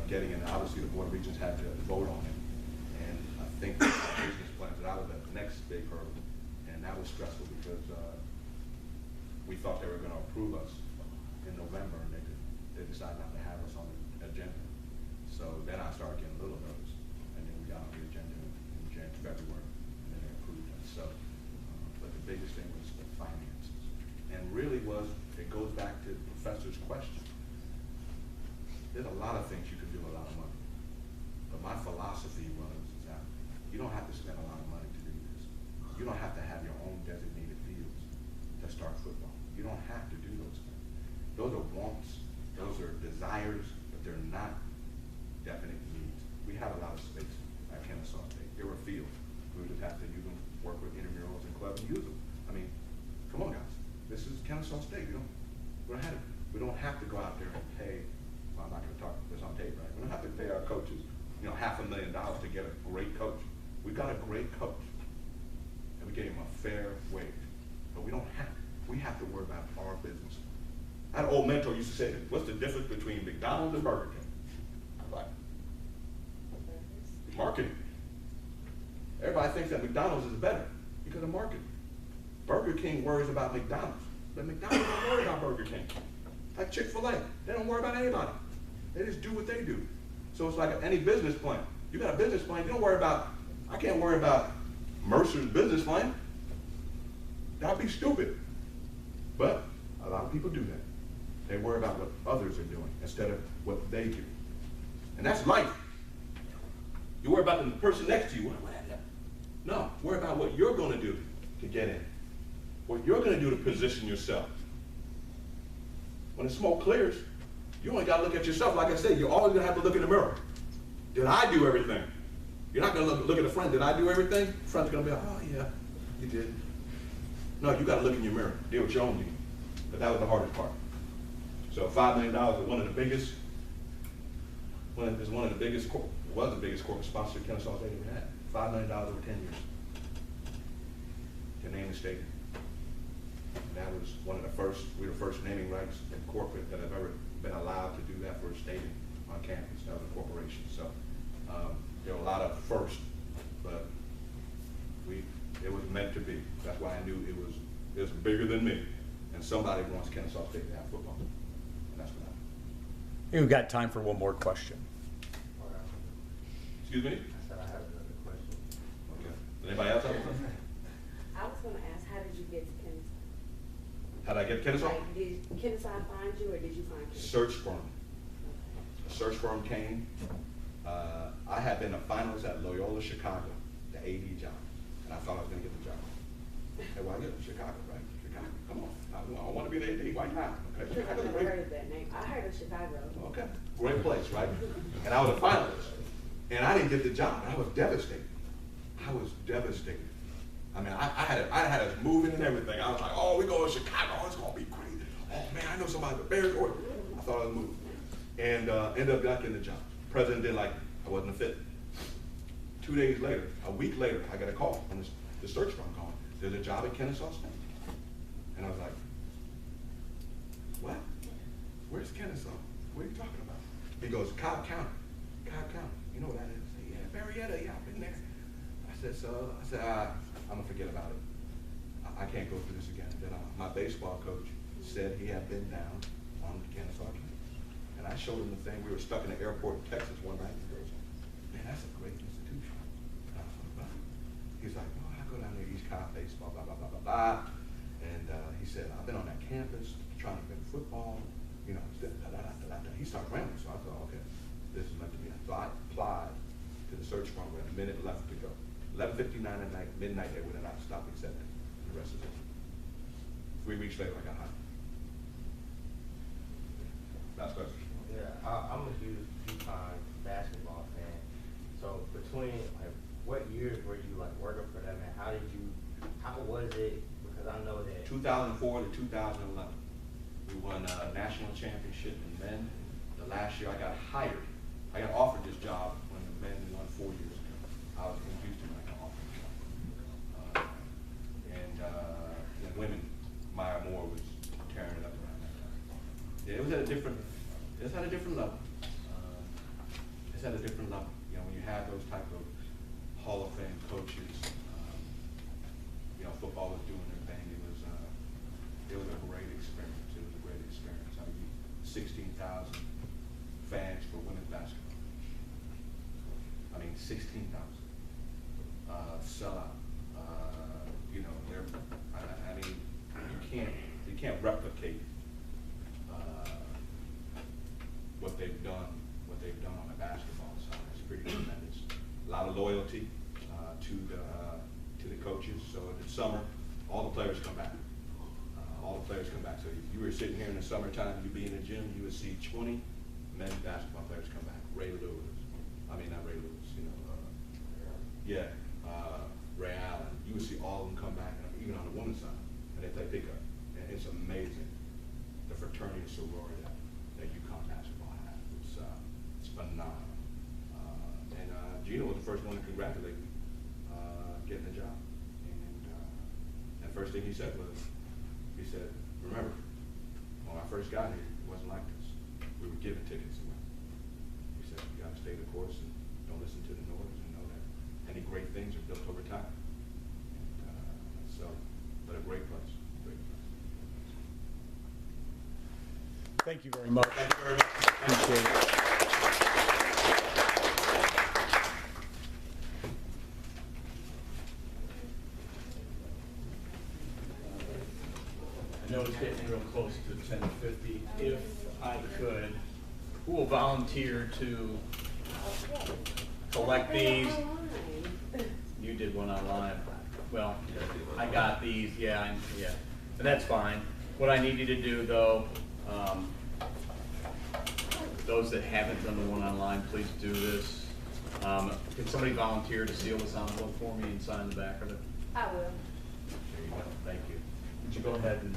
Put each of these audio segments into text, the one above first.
getting in. Obviously, the Board of Regents had to vote on it. And I think the business plans, that was the next big hurdle. And that was stressful because we thought they were going to approve us in November, and they decided not to have us on the agenda. So then I started getting a little nervous. And then we got on the agenda in February, and then they approved us. So, but the biggest thing was the finances. And really it goes back to the professor's question. There's a lot of things you can do with a lot of money. But my philosophy is that you don't have to spend a lot of money to do this. You don't have to have your own designated fields to start football. You don't have to do those things. Those are wants, those are desires, but they're not definite needs. We have a lot of space at Kennesaw State. There were fields. We would just have to use them, work with intramurals and clubs and use them. I mean, come on guys. This is Kennesaw State. We don't have to go out there and pay, well, I'm not going to talk this on tape, right? We don't have to pay our coaches, $500,000 to get a great coach. We've got a great coach, and we gave him a fair wage. But we don't have to. We have to worry about our business. I had an old mentor used to say, what's the difference between McDonald's and Burger King? I was like, marketing. Everybody thinks that McDonald's is better because of marketing. Burger King worries about McDonald's, but McDonald's don't worry about Burger King. Like Chick-fil-A, they don't worry about anybody. They just do what they do. So it's like any business plan. You got a business plan, you don't worry about, I can't worry about Mercer's business plan. That'd be stupid. But a lot of people do that. They worry about what others are doing instead of what they do. And that's life. You worry about the person next to you. No, worry about what you're going to do to get in. What you're going to do to position yourself. When the smoke clears, you only got to look at yourself. Like I said, you're always going to have to look in the mirror. Did I do everything? You're not going to look at a friend. Did I do everything? The friend's going to be like, oh yeah, you did. No, you got to look in your mirror. Deal with your own needs. But that was the hardest part. So $5 million is was the biggest corporate sponsor Kennesaw State ever had. $5 million over 10 years to name the stadium. And that was one of the first, we were the first naming rights in corporate that have ever been allowed to do that for a stadium on campus. That was a corporation. So there were a lot of firsts, but it was meant to be. That's why I knew it was bigger than me. And somebody wants Kennesaw State to have football. And that's what happened. You've got time for one more question. Excuse me? I said I have another question. Okay. Anybody else have a question? I was going to ask, how did you get to Kennesaw? How did I get to Kennesaw? Like, did Kennesaw find you, or did you find Kennesaw? Search firm. A search firm came. I had been a finalist at Loyola Chicago, the AD job, and I thought I was going to get the job. Hey, why get Chicago, right? Chicago, come on. I want to be the AD. Why not? Okay. I've never heard of that name. I heard of Chicago. Okay. Great place, right? And I was a finalist, and I didn't get the job. I was devastated. I was devastated. I mean, I had us moving and everything. I was like, oh, we go to Chicago. Oh, it's going to be great. Oh, man, I know somebody at the Bears. I thought I was moving. And ended up not getting the job. President didn't like it. I wasn't a fit. 2 days later, a week later, I got a call from the search firm calling. There's a job at Kennesaw State. And I was like, what? Where's Kennesaw? What are you talking about? He goes, Cobb County. Cobb County. You know what that is? I said, yeah, Marietta. Yeah, I've been there. I said, I'm going to forget about it. I can't go through this again. Then my baseball coach said he had been down on Kennesaw campus. And I showed him the thing. We were stuck in the airport in Texas one night. He goes, man, that's a great institution. And I was like, what? He's like, oh, I go down there, East Cobb baseball, blah, blah, blah, blah, blah. And he said, I've been on that campus trying to play football. You know, da, da, da, da, da. He started rambling, so I thought, okay, this is meant to be. So I applied to the search firm with a minute left to go. 11:59 at night, midnight, they would have not stopped accepting. The rest is it. 3 weeks later, I got hired. Last question. Yeah, I'm a huge UConn basketball fan. So between what years were you working for them, and how was it? Because I know that 2004 to 2011, we won a national championship in men. The last year I got hired. I got offered this job when the men won 4 years ago. I was in Houston when I got offered the job. And women, Maya Moore was tearing it up around that time. Yeah, it was at a different level. it's at a different level. You know, when you have those type of Hall of Fame coaches, you know, football was doing their thing. It was a great experience. It was a great experience. I mean, 16,000 fans for women's basketball. I mean, 16,000 sellout. You know, I mean, you can't replicate what they've done on the basketball side. It's pretty tremendous. A lot of loyalty to the coaches. So in the summer, all the players come back. All the players come back. So if you were sitting here in the summertime, you'd be in the gym, you would see 20 men's basketball players come back. Ray Lewis. I mean, not Ray Lewis. You know, Ray Allen. You would see all of them come back, even on the women's side, and they play pickup. And it's amazing, the fraternity and sorority that UConn basketball has. It's phenomenal. And Gino was the first one to congratulate me getting the job. And the first thing he said was, he said, remember, when I first got here, it wasn't like this. We were giving tickets away. He said, you got to stay the course and don't listen to the noise and know that any great things are built over time. But a great place. Great place. Thank you very much. Thank you very much. Appreciate it. I know it's getting real close to 10:50. If I could, who will volunteer to collect these? You did one online. Well, I got these, yeah, and that's fine. What I need you to do, though, those that haven't done the one online, please do this. Can somebody volunteer to seal this envelope for me and sign the back of it? I will. There you go. Thank you. Would you go ahead and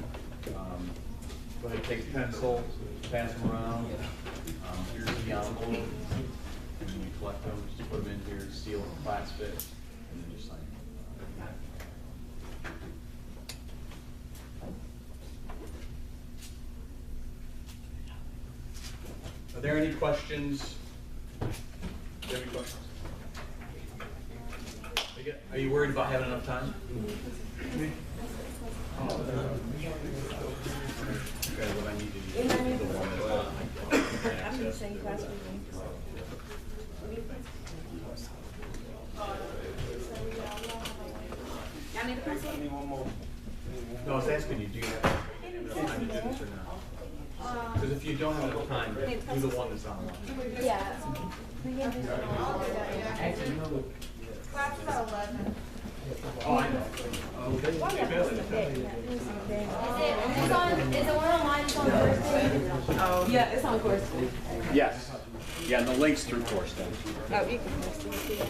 go ahead and take a pencil, pass them around. Here's the envelope. And when you collect them, just put them in here, seal and clasp it, and then just sign it. Are there any questions? Do you have any questions? Are you worried about having enough time? Okay, what I need to do is the one that I'm in the same class with you. Y'all need a pencil? No, I was asking you, do you have enough time to do this or not? Because if you don't have enough time, do the one that's online. Yeah. We can do that. Class is at 11. Oh, I know. Why not listen to Vic? Is it one online? It's on Thursday? Oh, yeah, it's on course. Yes. Yeah, and the link's through course then. Oh, you can post it. Yeah.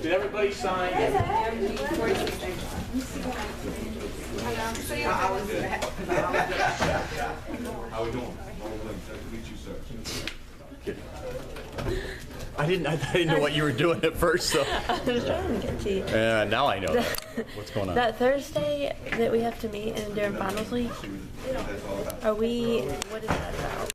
Did everybody sign? How we doing? Nice to meet you, sir. I didn't know what you were doing at first, so. I was trying to get to you. Now I know that. What's going on? That Thursday that we have to meet in during finals week, are we, what is that?